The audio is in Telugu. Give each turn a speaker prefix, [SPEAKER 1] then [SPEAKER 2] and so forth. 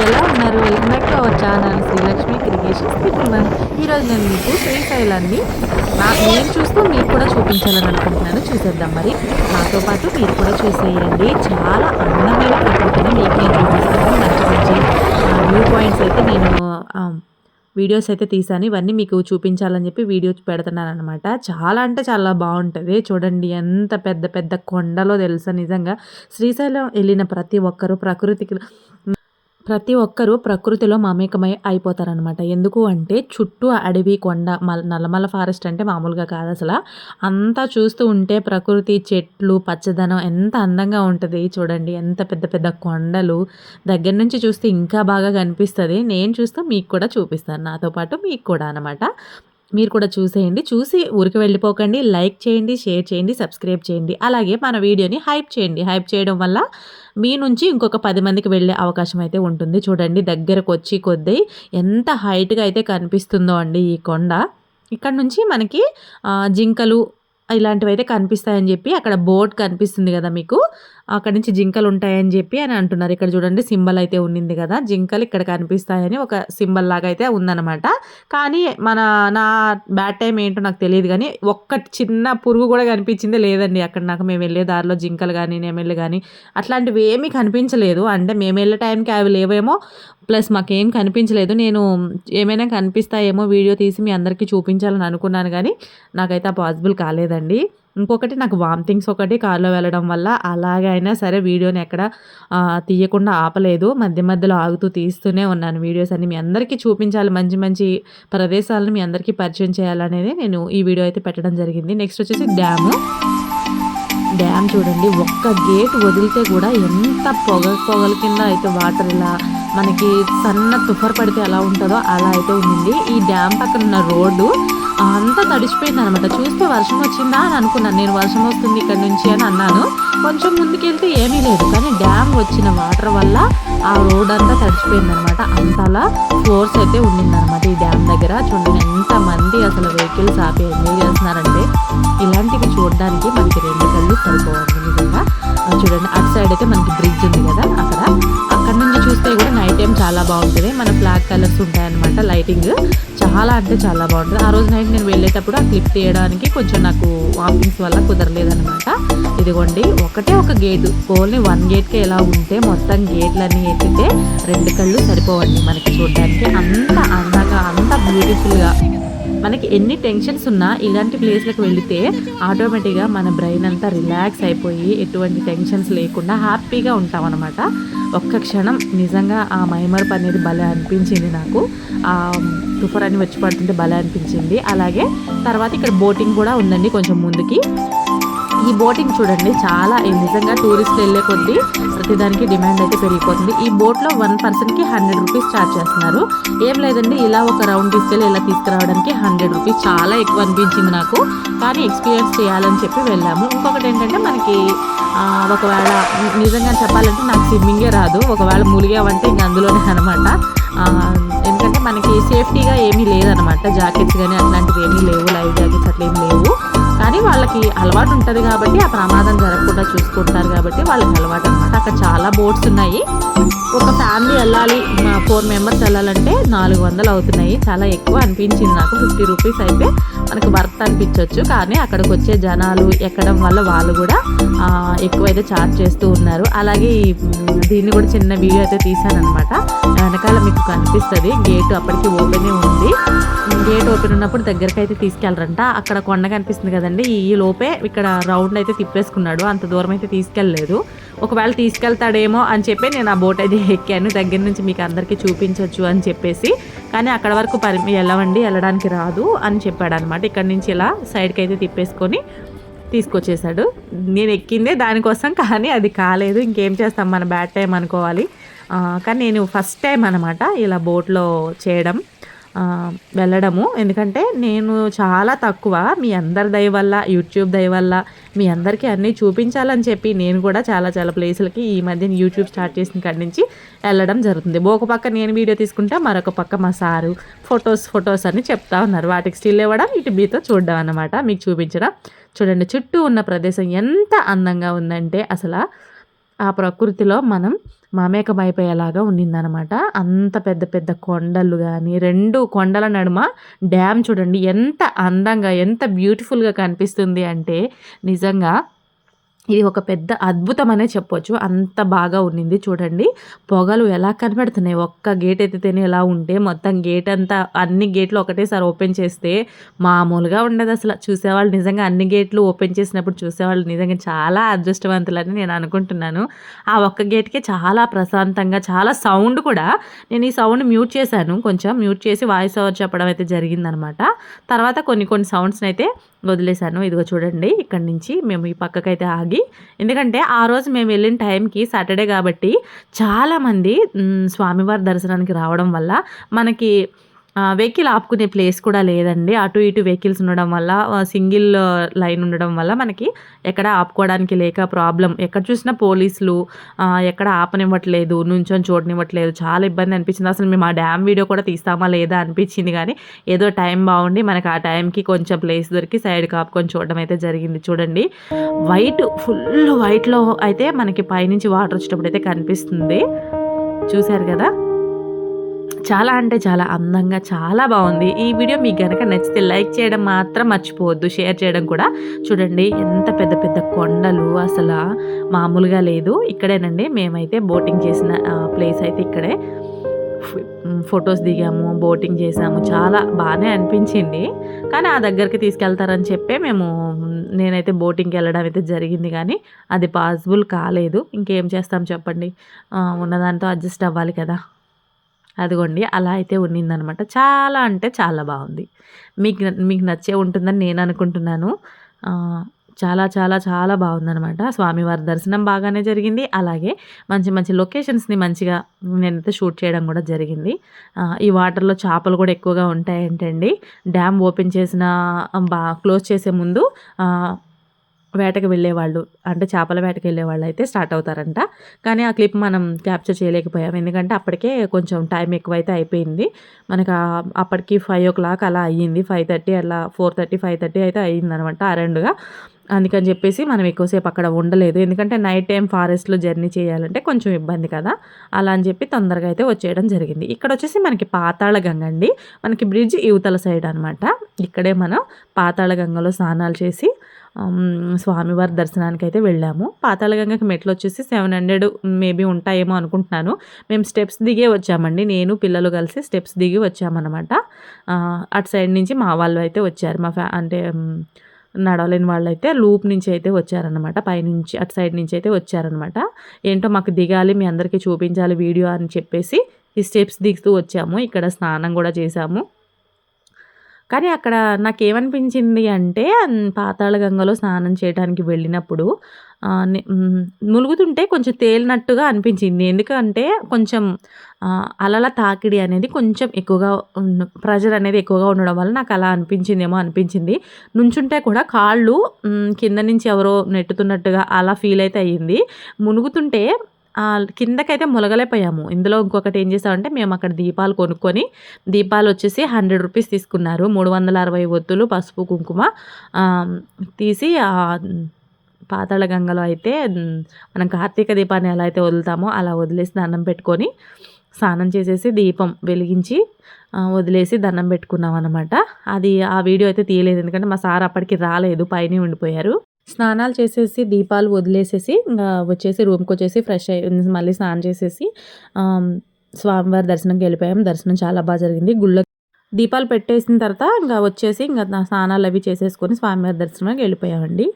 [SPEAKER 1] ఎలా ఉన్నారు? Welcome back to our channel Srilakshmi creations triple one. ఈరోజు నేను మీకు శ్రీశైలాన్ని నేను చూస్తూ మీకు కూడా చూపించాలని అనుకుంటున్నాను. చూసేద్దాం మరి. నాతో పాటు మీరు కూడా చూసేయండి. చాలా అందమైన ప్రకృతిని మీకు నేను చూపిస్తాను. మంచి మంచి వ్యూ పాయింట్స్ అయితే నేను వీడియోస్ అయితే తీసాను. ఇవన్నీ మీకు చూపించాలని చెప్పి వీడియోస్ పెడుతున్నాననమాట. చాలా అంటే చాలా బాగుంటుంది. చూడండి ఎంత పెద్ద పెద్ద కొండలో తెలుసా నిజంగా. శ్రీశైలం వెళ్ళిన ప్రతి ఒక్కరూ ప్రకృతిలో మమేకమై అయిపోతారనమాట. ఎందుకు అంటే చుట్టూ అడవి, కొండ, నల్లమల ఫారెస్ట్ అంటే మామూలుగా కాదు అసల. అంతా చూస్తూ ఉంటే ప్రకృతి, చెట్లు, పచ్చదనం ఎంత అందంగా ఉంటుంది. చూడండి ఎంత పెద్ద పెద్ద కొండలు. దగ్గర నుంచి చూస్తే ఇంకా బాగా కనిపిస్తుంది. నేను చూస్తే మీకు కూడా చూపిస్తాను. నాతో పాటు మీకు కూడా అనమాట. మీరు కూడా చూసేయండి. చూసి ఊరికి వెళ్ళిపోకండి. లైక్ చేయండి, షేర్ చేయండి, సబ్స్క్రైబ్ చేయండి. అలాగే మన వీడియోని హైప్ చేయండి. హైప్ చేయడం వల్ల మీ నుంచి ఇంకొక 10 మందికి వెళ్ళే అవకాశం అయితే ఉంటుంది. చూడండి దగ్గరకు వచ్చి కొద్దీ ఎంత హైట్గా అయితే కనిపిస్తుందో అండి ఈ కొండ. ఇక్కడ నుంచి మనకి జింకలు ఇలాంటివి అయితే కనిపిస్తాయని చెప్పి అక్కడ బోట్ కనిపిస్తుంది కదా మీకు. అక్కడ నుంచి జింకలు ఉంటాయని చెప్పి అని అంటున్నారు. ఇక్కడ చూడండి సింబల్ అయితే ఉండింది కదా, జింకలు ఇక్కడ కనిపిస్తాయని ఒక సింబల్ లాగా అయితే ఉందన్నమాట. కానీ నా బ్యాడ్ టైం ఏంటో నాకు తెలియదు కానీ ఒక్క చిన్న పురుగు కూడా కనిపించిందే లేదండి అక్కడ. నాకు మేము వెళ్ళే దారిలో జింకలు కానీ నెమళ్ళు కానీ అట్లాంటివి ఏమీ కనిపించలేదు. అంటే మేము వెళ్ళే టైంకి అవి లేవేమో, ప్లస్ మాకేం కనిపించలేదు. నేను ఏమైనా కనిపిస్తాయేమో వీడియో తీసి మీ అందరికీ చూపించాలని అనుకున్నాను కానీ నాకైతే పాసిబుల్ కాలేదండి. ఇంకొకటి నాకు వామిటింగ్స్ ఒకటి కార్లో వెళ్ళడం వల్ల అలాగైనా సరే వీడియోని ఎక్కడ తీయకుండా ఆపలేదు. మధ్య మధ్యలో ఆగుతూ తీస్తూనే ఉన్నాను వీడియోస్ అన్ని. మీ అందరికీ చూపించాలి, మంచి మంచి ప్రదేశాలను మీ అందరికీ పరిచయం చేయాలనేది నేను ఈ వీడియో అయితే పెట్టడం జరిగింది. నెక్స్ట్ వచ్చేసి డ్యామ్ చూడండి. ఒక్క గేట్ వదిలితే కూడా ఎంత పొగల కింద అయితే వాటర్ ఇలా మనకి సన్న తుఫర్ పడితే ఎలా ఉంటుందో అలా అయితే ఉంది. ఈ డ్యామ్ పక్కన ఉన్న రోడ్డు అంతా తడిచిపోయింది అనమాట. చూస్తే వర్షం వచ్చిందా అని అనుకున్నాను నేను. వర్షం వస్తుంది ఇక్కడ నుంచి అని అన్నాను. కొంచెం ముందుకెళ్తే ఏమీ లేదు. కానీ డ్యామ్ వచ్చిన వాటర్ వల్ల ఆ రోడ్ అంతా తడిచిపోయింది అనమాట. అంతలా ఫ్లోర్స్ అయితే ఉండిందనమాట ఈ డ్యామ్ దగ్గర. చూడండి ఎంతమంది అసలు వెహికల్స్ ఆపి ఎంజాయ్ చేస్తున్నారంటే ఇలాంటివి చూడడానికి మనకి 2 కళ్ళు సరిపోవండి నిజంగా. చూడండి అటు సైడ్ అయితే మనకి బ్రిడ్జ్ ఉంది కదా అక్కడ నుంచి చూస్తే కూడా నైట్ టైం చాలా బాగుంటుంది. మన ఫ్లాగ్ కలర్స్ ఉంటాయన్నమాట. లైటింగ్ చాలా అంటే చాలా బాగుంటుంది. ఆ రోజు నైట్ నేను వెళ్ళేటప్పుడు ఆ క్లిప్ తీయడానికి కొంచెం నాకు వామిటింగ్స్ వల్ల కుదరలేదనమాట. ఇదిగోండి ఒక గేటు, ఓన్లీ 1 గేట్కే ఎలా ఉంటే మొత్తం గేట్లన్నీ ఎక్కితే 2 కళ్ళు సరిపోవండి మనకి చూడడానికి. అంత అందంగా అంత బ్యూటిఫుల్గా మనకి ఎన్ని టెన్షన్స్ ఉన్నా ఇలాంటి ప్లేస్లకు వెళితే ఆటోమేటిక్గా మన బ్రెయిన్ అంతా రిలాక్స్ అయిపోయి ఎటువంటి టెన్షన్స్ లేకుండా హ్యాపీగా ఉంటాం అనమాట. ఒక్క క్షణం నిజంగా ఆ మైమర్పు అనేది భలే అనిపించింది నాకు. ఆ తుఫర్ అని వచ్చి పడుతుంటే భలే అనిపించింది. అలాగే తర్వాత ఇక్కడ బోటింగ్ కూడా ఉందండి కొంచెం ముందుకి. ఈ బోటింగ్ చూడండి చాలా నిజంగా టూరిస్టులు వెళ్ళే కొద్దీ ప్రతిదానికి డిమాండ్ అయితే పెరిగిపోతుంది. ఈ బోట్లో 1 పర్సన్కి 100 రూపీస్ ఛార్జ్ చేస్తున్నారు. ఏం లేదండి ఇలా ఒక రౌండ్ తీసుకెళ్ళి ఇలా తీసుకురావడానికి 100 రూపీస్. చాలా ఎక్కువ అనిపించింది నాకు, కానీ ఎక్స్పీరియన్స్ చేయాలని చెప్పి వెళ్ళాము. ఇంకొకటి ఏంటంటే మనకి ఒకవేళ నిజంగా చెప్పాలంటే నాకు స్విమ్మింగే రాదు. ఒకవేళ ములిగామంటే ఇంక అందులోనే అనమాట. ఎందుకంటే మనకి సేఫ్టీగా ఏమీ లేదనమాట. జాకెట్స్ కానీ అట్లాంటివి ఏమీ లేవు, లైవ్ జాకెట్స్ అట్లా ఏమి లేవు. కానీ వాళ్ళకి అలవాటు ఉంటుంది కాబట్టి ఆ ప్రమాదం జరగకుండా చూసుకుంటారు కాబట్టి వాళ్ళకి అలవాటు అనమాట. అక్కడ చాలా బోట్స్ ఉన్నాయి. ఒక ఫ్యామిలీ వెళ్ళాలి, 4 మెంబర్స్ వెళ్ళాలంటే 400 అవుతున్నాయి. చాలా ఎక్కువ అనిపించింది నాకు. 50 రూపీస్ అయితే మనకు వర్త్ అనిపించవచ్చు. కానీ అక్కడికి వచ్చే జనాలు ఎక్కడం వల్ల వాళ్ళు కూడా ఎక్కువైతే ఛార్జ్ చేస్తూ ఉన్నారు. అలాగే దీన్ని కూడా చిన్న వీడియో అయితే తీశాను అనమాట. వెనకాల మీకు కనిపిస్తుంది గేట్ అప్పటికి ఓపెనే ఉంది. గేట్ ఓపెన్ ఉన్నప్పుడు దగ్గరికి అయితే తీసుకెళ్ళరంట. అక్కడ కొండ కనిపిస్తుంది కదండి, ఈ లోపే ఇక్కడ రౌండ్ అయితే తిప్పేసుకున్నాడు. అంత దూరం అయితే తీసుకెళ్ళలేదు. ఒకవేళ తీసుకెళ్తాడేమో అని చెప్పి నేను ఆ బోట్ అయితే ఎక్కాను. దగ్గర నుంచి మీకు అందరికీ చూపించవచ్చు అని చెప్పేసి. కానీ అక్కడ వరకు వెళ్ళడానికి రాదు అని చెప్పాడు అనమాట. ఇక్కడ నుంచి ఇలా సైడ్కి అయితే తిప్పేసుకొని తీసుకొచ్చేసాడు. నేను ఎక్కిందే దానికోసం, కానీ అది కాలేదు. ఇంకేం చేస్తాం, మన బ్యాడ్ టైం అనుకోవాలి. కానీ నేను ఫస్ట్ టైం అనమాట ఇలా బోట్లో చేయడం, వెళ్ళడము. ఎందుకంటే నేను చాలా తక్కువ, మీ అందరి దయ వల్ల, యూట్యూబ్ దయ వల్ల మీ అందరికీ అన్నీ చూపించాలని చెప్పి నేను కూడా చాలా చాలా ప్లేసులకి ఈ మధ్య యూట్యూబ్ స్టార్ట్ చేసిన కాడి నుంచి వెళ్ళడం జరుగుతుంది. ఒక పక్క నేను వీడియో తీసుకుంటా, మరొక పక్క మా సారు ఫొటోస్ అని చెప్తా ఉన్నారు. వాటికి స్టిల్ ఇవ్వడం, ఇటు మీతో చూడడం అన్నమాట, మీకు చూపించడం. చూడండి చుట్టూ ఉన్న ప్రదేశం ఎంత అందంగా ఉందంటే అసలు ఆ ప్రకృతిలో మనం మమేకమైపోయేలాగా ఉండిందనమాట. అంత పెద్ద పెద్ద కొండలు గాని, 2 కొండల నడుమ డ్యామ్ చూడండి ఎంత అందంగా, ఎంత బ్యూటిఫుల్‌గా కనిపిస్తుంది అంటే నిజంగా ఇది ఒక పెద్ద అద్భుతం అనే చెప్పొచ్చు. అంత బాగా ఉన్నింది చూడండి. పొగలు ఎలా కనపడుతున్నాయి. ఒక్క గేట్ ఎత్తితేనే ఎలా ఉంటే మొత్తం గేట్ అంతా అన్ని గేట్లు ఒకటేసారి ఓపెన్ చేస్తే మామూలుగా ఉండదసల. చూసేవాళ్ళు నిజంగా అన్ని గేట్లు ఓపెన్ చేసినప్పుడు చూసేవాళ్ళు నిజంగా చాలా అదృష్టవంతులని నేను అనుకుంటున్నాను. ఆ ఒక్క గేట్‌కే చాలా ప్రశాంతంగా చాలా సౌండ్ కూడా నేను ఈ సౌండ్ మ్యూట్ చేశాను. కొంచెం మ్యూట్ చేసి వాయిస్ ఓవర్ చెప్పడం అయితే జరిగిందనమాట. తర్వాత కొన్ని కొన్ని సౌండ్స్‌నైతే వదిలేసాను. ఇదిగో చూడండి ఇక్కడి నుంచి మేము ఈ పక్కకైతే ఆగి ఎందుకంటే ఆ రోజు మేము వెళ్ళిన టైంకి సాటర్డే కాబట్టి చాలామంది స్వామివారి దర్శనానికి రావడం వల్ల మనకి వెహికల్ ఆపుకునే ప్లేస్ కూడా లేదండి. అటు ఇటు వెహికల్స్ ఉండడం వల్ల సింగిల్ లైన్ ఉండడం వల్ల మనకి ఎక్కడ ఆపుకోవడానికి లేక ప్రాబ్లమ్. ఎక్కడ చూసినా పోలీసులు ఎక్కడ ఆపనివ్వట్లేదు, నుంచొని చూడనివ్వట్లేదు. చాలా ఇబ్బంది అనిపించింది. అసలు మేము ఆ డ్యామ్ వీడియో కూడా తీస్తామా లేదా అనిపించింది కానీ ఏదో టైం బాగుండి మనకు ఆ టైంకి కొంచెం ప్లేస్ దొరికి సైడ్కి ఆపుకొని చూడడం అయితే జరిగింది. చూడండి ఫుల్ వైట్లో అయితే మనకి పైనుంచి వాటర్ వచ్చేటప్పుడు అయితే కనిపిస్తుంది. చూశారు కదా! చాలా అంటే చాలా అందంగా చాలా బాగుంది. ఈ వీడియో మీకు గనక నచ్చితే లైక్ చేయడం మాత్రం మర్చిపోవద్దు. షేర్ చేయడం కూడా. చూడండి ఎంత పెద్ద పెద్ద కొండలు అసల మామూలుగా లేదు. ఇక్కడేనండి మేమైతే బోటింగ్ చేసిన ప్లేస్ అయితే ఇక్కడే. ఫొటోస్ దిగాము, బోటింగ్ చేసాము. చాలా బానే అనిపించింది. కానీ ఆ దగ్గరికి తీసుకెళ్తారని చెప్పే నేనైతే బోటింగ్‌కి వెళ్ళడం అయితే జరిగింది కానీ అది పాసిబుల్ కాలేదు. ఇంకేం చేస్తాం చెప్పండి. ఉన్నదాంతో అడ్జస్ట్ అవ్వాలి కదా! అదిగోండి అలా అయితే ఉన్నిందనమాట. చాలా అంటే చాలా బావుంది. మీకు నచ్చే ఉంటుందని నేను అనుకుంటున్నాను. చాలా చాలా చాలా బావుందనమాట. స్వామివారి దర్శనం బాగానే జరిగింది. అలాగే మంచి మంచి లొకేషన్స్‌ని మంచిగా నేనైతే షూట్ చేయడం కూడా జరిగింది. ఈ వాటర్‌లో చేపలు కూడా ఎక్కువగా ఉంటాయంటండి. డ్యామ్ ఓపెన్ చేసిన క్లోజ్ చేసే ముందు వేటకి వెళ్ళేవాళ్ళు అంటే చేపల వేటకి వెళ్ళేవాళ్ళైతే స్టార్ట్ అవుతారంట. కానీ ఆ క్లిప్ మనం క్యాప్చర్ చేయలేకపోయాం. ఎందుకంటే అప్పటికే కొంచెం టైం ఎక్కువైతే అయిపోయింది. మనకు అప్పటికి 5:00 అలా అయ్యింది. 5:30 అలా 4:30, 5:30 అయితే అయిందనమాట అరౌండ్‌గా. అందుకని చెప్పేసి మనం ఎక్కువసేపు అక్కడ ఉండలేదు. ఎందుకంటే నైట్ టైం ఫారెస్ట్‌లో జర్నీ చేయాలంటే కొంచెం ఇబ్బంది కదా! అలా అని చెప్పి తొందరగా అయితే వచ్చేయడం జరిగింది. ఇక్కడొచ్చేసి మనకి పాతాళ గంగ అండి. మనకి బ్రిడ్జ్ ఇవతల సైడ్ అనమాట. ఇక్కడే మనం పాతాళ గంగలో స్నానాలు చేసి స్వామివారి దర్శనానికైతే వెళ్ళాము. పాతాళగంగకి మెట్లొచ్చేసి 700 మేబీ ఉంటాయేమో అనుకుంటున్నాను. మేము స్టెప్స్ దిగే వచ్చామండి. నేను పిల్లలు కలిసి స్టెప్స్ దిగి వచ్చామనమాట. అటు సైడ్ నుంచి మా వాళ్ళు అయితే వచ్చారు. అంటే నడవలేని వాళ్ళైతే లూప్ నుంచి అయితే వచ్చారనమాట. పైనుంచి అటు సైడ్ నుంచి అయితే వచ్చారనమాట. ఏంటో మాకు దిగాలి, మీ అందరికీ చూపించాలి వీడియో అని చెప్పేసి ఈ స్టెప్స్ దిగుతూ వచ్చాము. ఇక్కడ స్నానం కూడా చేశాము. కానీ అక్కడ నాకేమనిపించింది అంటే పాతాళ గంగలో స్నానం చేయడానికి వెళ్ళినప్పుడు ములుగుతుంటే కొంచెం తేలినట్టుగా అనిపించింది. ఎందుకంటే కొంచెం అలల తాకిడి అనేది కొంచెం ఎక్కువగా ప్రెషర్ అనేది ఎక్కువగా ఉండడం వల్ల నాకు అలా అనిపించింది. నుంచుంటే కూడా కాళ్ళు కింద నుంచి ఎవరో నెట్టుతున్నట్టుగా అలా ఫీల్ అయితే అయ్యింది. మునుగుతుంటే కిందకైతే ములగలేకపోయాము. ఇందులో ఇంకొకటి ఏం చేసామంటే మేము అక్కడ దీపాలు కొనుక్కొని దీపాలు వచ్చేసి 100 రూపీస్ తీసుకున్నారు. 360 ఒత్తులు, పసుపు, కుంకుమ తీసి పాతాళ గంగలో అయితే మనం కార్తీక దీపాన్ని ఎలా అయితే వదులుతామో అలా వదిలేసి దండం పెట్టుకొని స్నానం చేసేసి దీపం వెలిగించి వదిలేసి దండం పెట్టుకున్నాం అనమాట. ఆ వీడియో అయితే తీయలేదు. ఎందుకంటే మా సార్ అప్పటికి రాలేదు, పైనే ఉండిపోయారు. స్నానాలు చేసేసి దీపాలు వదిలేసేసి ఇంకా వచ్చేసి రూమ్కి వచ్చేసి ఫ్రెష్ అయ్యి మళ్ళీ స్నానం చేసేసి స్వామివారి దర్శనంకి వెళ్ళిపోయాం. దర్శనం చాలా బాగా జరిగింది. గుళ్ళో దీపాలు పెట్టేసిన తర్వాత ఇంకా వచ్చేసి ఇంకా స్నానాలు అవి చేసేసుకొని స్వామివారి దర్శనానికి వెళ్ళిపోయామండి.